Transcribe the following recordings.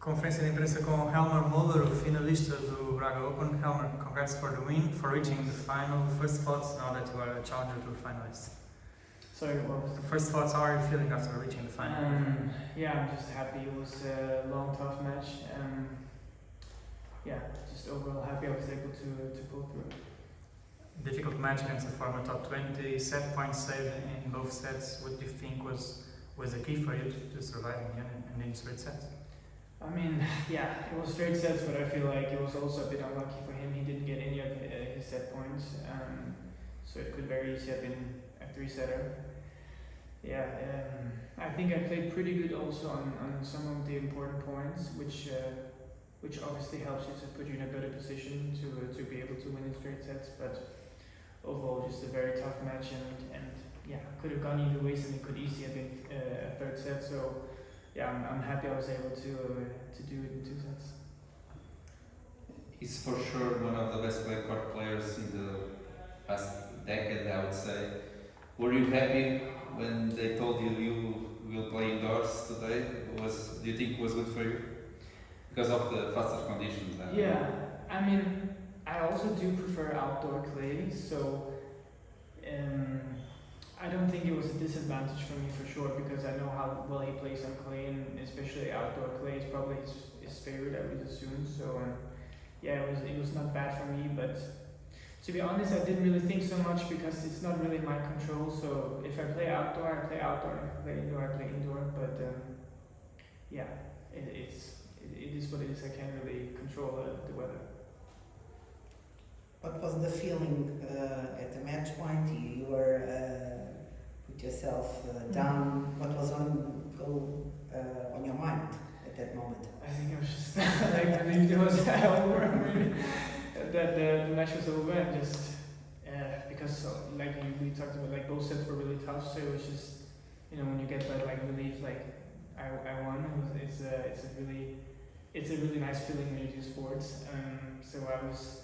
Conferência de imprensa com Elmer Moller, o finalista do Braga Open. Elmer, congrats for the win, for reaching the final. First thoughts now that you are a Challenger Tour finalist. Sorry, what was the First thoughts, how are you feeling after reaching the final? Yeah, I'm just happy. It was a long, tough match. Yeah, just overall happy I was able to pull through. Difficult match against a former top 20, set points saved in both sets. What do you think was the key for you to surviving here and in straight sets? I mean, yeah, it was straight sets, but I feel like it was also a bit unlucky for him. He didn't get any of his set points, so it could very easily have been a three-setter. Yeah, I think I played pretty good also on some of the important points, which obviously helps you to put you in a better position to be able to win in straight sets. But overall, just a very tough match, and yeah, could have gone either ways, and it could easily have been a third set. So yeah, I'm happy I was able to do it in two sets. He's for sure one of the best clay court players in the past decade, I would say. Were you happy when they told you you will play indoors today? Do you think it was good for you? Because of the faster conditions? Yeah, I mean, I also do prefer outdoor clay, so I don't think it was a disadvantage for me for sure, because I know how well he plays on clay, and especially outdoor clay is probably his favorite, I would assume. So yeah, it was not bad for me, but to be honest, I didn't really think so much because it's not really my control. So if I play outdoor, I play outdoor, and if I play indoor, I play indoor. But yeah, it is what it is. I can't really control the weather. What was the feeling at the match point? You were put yourself down. What was on your mind at that moment? I think I was just like relieved it was over. That the match was over, and just because like we talked about, like both sets were really tough. So it was just, you know, when you get that like relief, like I won. It's a really nice feeling when you do sports. So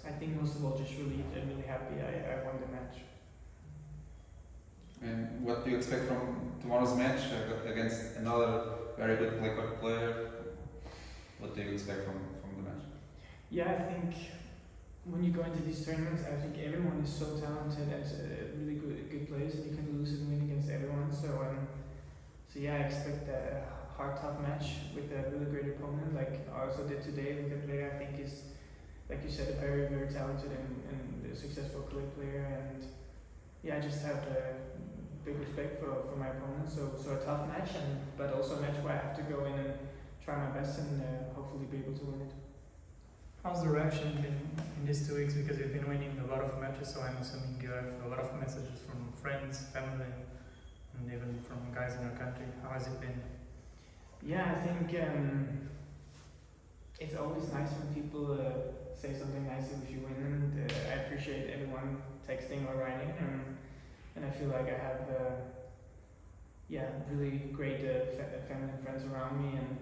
I think most of all just relieved and really happy I won the match. And what do you expect from tomorrow's match against another very good clay court player? What do you expect from the match? Yeah, I think when you go into these tournaments, I think everyone is so talented and really good players, and you can lose and win against everyone. So yeah, I expect a hard, tough match with a really great opponent, like I also did today with a player I think is, like you said, a very, very talented and a successful clay player. And yeah, I just have a big respect for my opponent. So a tough match, but also a match where I have to go in and try my best and hopefully be able to win it. How's the reaction been in these 2 weeks? Because you've been winning a lot of matches, so I'm assuming you have a lot of messages from friends, family, and even from guys in your country. How has it been? Yeah, I think it's always nice when people say something nice if you win, and I appreciate everyone texting or writing, and I feel like I have really great family and friends around me, and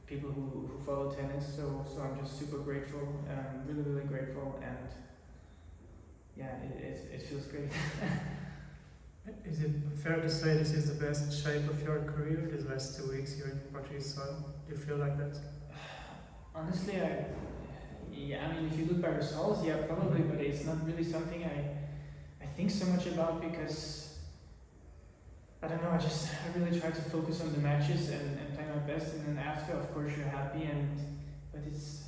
people who follow tennis. So I'm just super grateful, really, really grateful, and yeah, it feels great. Is it fair to say this is the best shape of your career, these last 2 weeks here in Portuguese soil? Do you feel like that? Honestly, I mean, if you look by results, yeah, probably, but it's not really something I think so much about, because I don't know, I really try to focus on the matches and play my best, and then after, of course, you're happy, but it's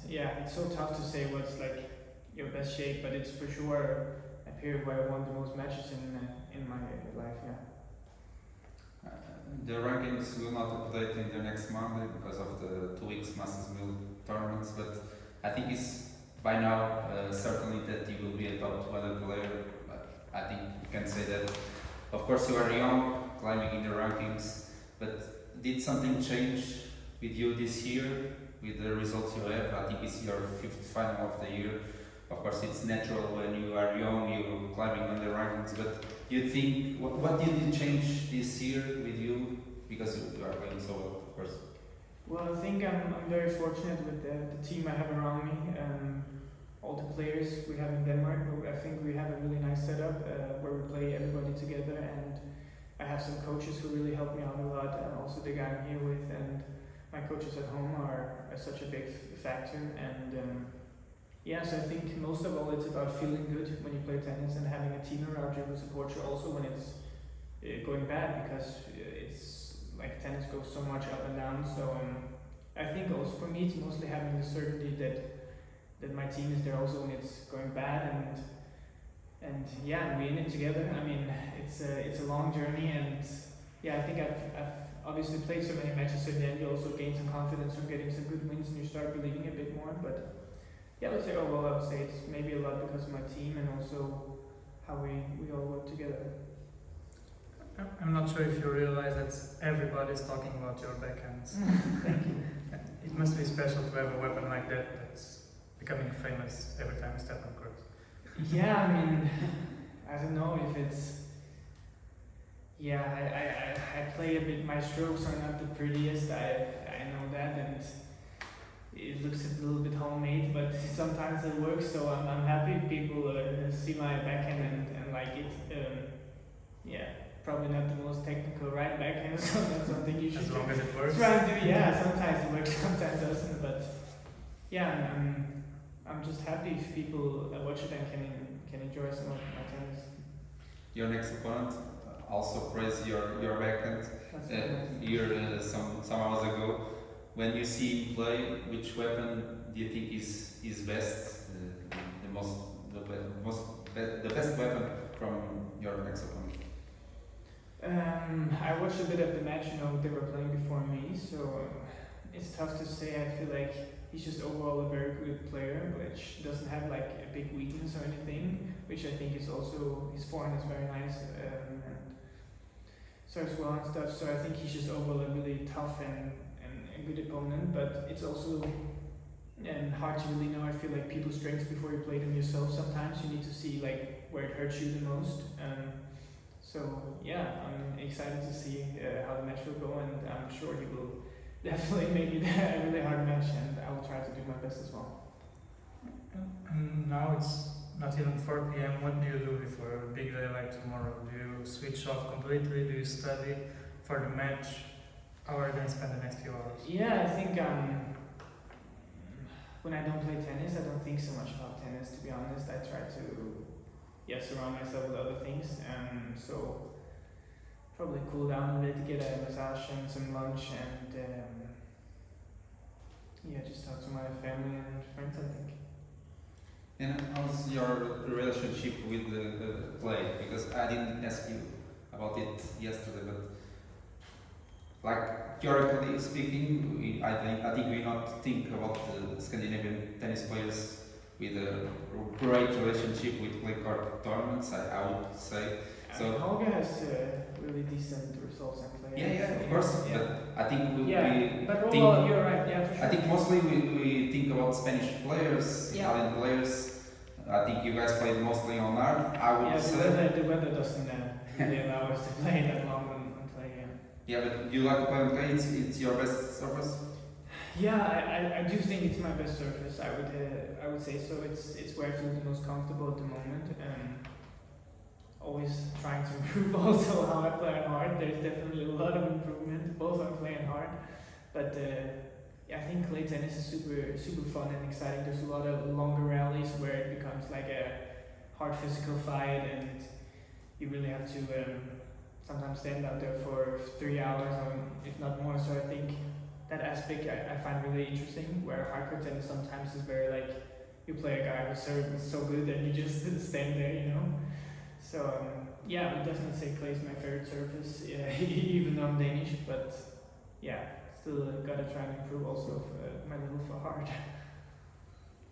so tough to say what's like your best shape, but it's for sure a period where I won the most matches in my life, yeah. The rankings will not update in the next Monday because of the 2 weeks Masters Mill tournaments, but I think it's by now certainly that you will be a top 200 player. But I think you can say that. Of course, you are young, climbing in the rankings, but did something change with you this year with the results you have? I think it's your 5th final of the year. Of course, it's natural when you are young, you're climbing on the rankings, but you think, what did it change this year with you? Because you are playing so well, of course. Well, I think I'm very fortunate with the team I have around me. All the players we have in Denmark, I think we have a really nice setup where we play everybody together, and I have some coaches who really help me out a lot, and also the guy I'm here with, and my coaches at home are such a big factor. And so I think most of all it's about feeling good when you play tennis and having a team around you who supports you also when it's going bad, because it's like tennis goes so much up and down. So I think also for me it's mostly having the certainty that my team is there also when it's going bad, and we're in it together. I mean, it's a long journey, and I think I've obviously played so many matches, so in the end you also gain some confidence from getting some good wins and you start believing a bit more. But I would say overall I would say it's maybe a lot because of my team and also how we all work together. I'm not sure if you realize that everybody's talking about your backhands. Thank you. It must be special to have a weapon like that that's becoming famous every time you step on court. Yeah, I mean, I don't know if it's. Yeah, I play a bit. My strokes are not the prettiest. I know that, and it looks a little bit homemade, but sometimes it works. So I'm happy if people see my backhand and like it. Probably not the most technical right backhand, so that's something you should. As long as it works. Try and do. Sometimes it works, sometimes it doesn't. But I'm just happy if people watch it and can enjoy some of my tennis. Your next opponent also praised your backhand here some hours ago. When you see him play, which weapon do you think is best, the best weapon from your next opponent? I watched a bit of the match. They were playing before me, so it's tough to say. I feel like he's just overall a very good player, which doesn't have like a big weakness or anything, which I think is also, his forehand is very nice, and serves well and stuff. So I think he's just overall a really tough and a good opponent, but it's also hard to really know. I feel like people's strengths before you play them yourself. Sometimes you need to see like where it hurts you the most. I'm excited to see how the match will go, and I'm sure he will definitely make it a really hard match, and I will try to do my best as well. And now it's not even 4 p.m. What do you do before a big day like tomorrow? Do you switch off completely? Do you study for the match? How are you going to spend the next few hours? Yeah, I think when I don't play tennis, I don't think so much about tennis, to be honest. I try to surround myself with other things. So probably cool down a bit, get a massage and some lunch, and just talk to my family and friends, I think. And how's your relationship with the play? Because I didn't ask you about it yesterday, but like theoretically speaking, I think we not think about the Scandinavian tennis players with a great relationship with clay court tournaments, I would say. So Holger has really decent results in clay. Of course. Yeah. But I think we but think, you're right. Yeah, for sure. I think mostly we think about Spanish players, Italian players. I think you guys played mostly on hard. I would say. The weather doesn't really allow us to play that long on clay. Yeah, but you like to play on clay? It's your best surface. Yeah, I do think it's my best surface. I would say so. It's where I feel the most comfortable at the moment. Always trying to improve also how I play on hard. There's definitely a lot of improvement, both on clay and hard. But I think clay tennis is super fun and exciting. There's a lot of longer rallies where it becomes like a hard physical fight, and you really have to sometimes stand out there for 3 hours, if not more. So I think that aspect I find really interesting, where hardcore tennis sometimes is very like, you play a guy whose serve is so good and you just stand there, So I would definitely say clay is my favorite surface, even though I'm Danish, but still gotta try and improve also my level for hard.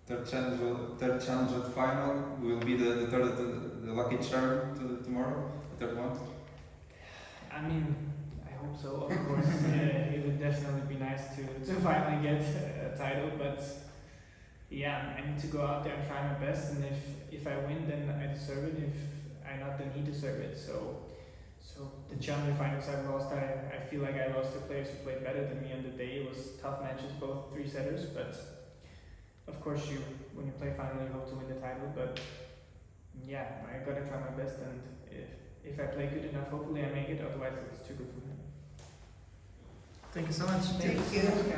Third challenge at final will be the lucky charm tomorrow, the third one. I mean, I hope so, of course. It would definitely be nice to finally get a title, but I need to go out there and try my best, and if I win, then I deserve it. If I not, then he deserve it. So the challenger finals I've lost, I feel like I lost to players who played better than me on the day. It was tough matches, both 3-setters, but of course when you play final, you hope to win the title. But I gotta try my best, and if I play good enough, hopefully I make it. Otherwise, it's too good for me. Thank you so much. Thank you.